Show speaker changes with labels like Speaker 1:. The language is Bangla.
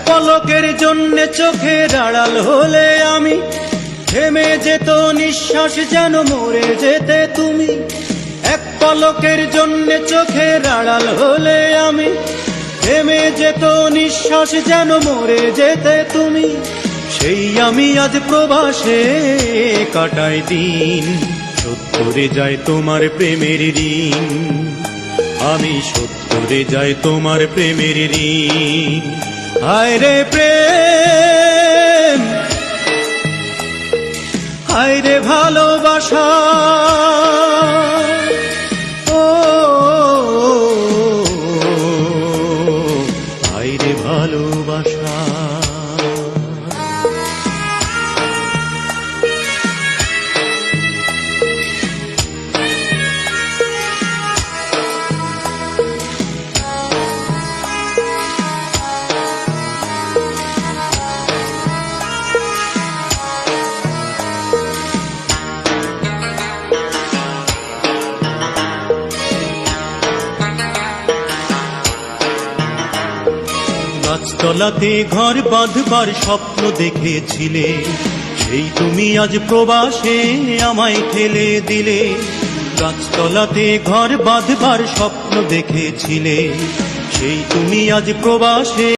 Speaker 1: পলকের জন্য চোখের আড়াল হলে আমি থেমে যেত নিঃশ্বাস, যেন মরে যেতে তুমি। এক পলকের জন্য চোখের আড়াল হলে আমি থেমে যেত নিঃশ্বাস, যেন মরে যেতে তুমি। সেই আমি আজ প্রবাসে কাটাই দিন, শোধ করে যায় তোমার প্রেমের ঋণ। আমি শোধ করে যাই তোমার প্রেমের ঋণ। হায় রে প্রেম, হায় রে ভালোবাসা, ও হায় রে ভালোবাসা। গাছতলাতে ঘর বাঁধবার স্বপ্ন দেখেছিলে, সেই তুমি আজ প্রবাসে আমায় ঠেলে দিলে। গাছতলাতে ঘর বাঁধবার স্বপ্ন দেখেছিলে, সেই তুমি আজ প্রবাসে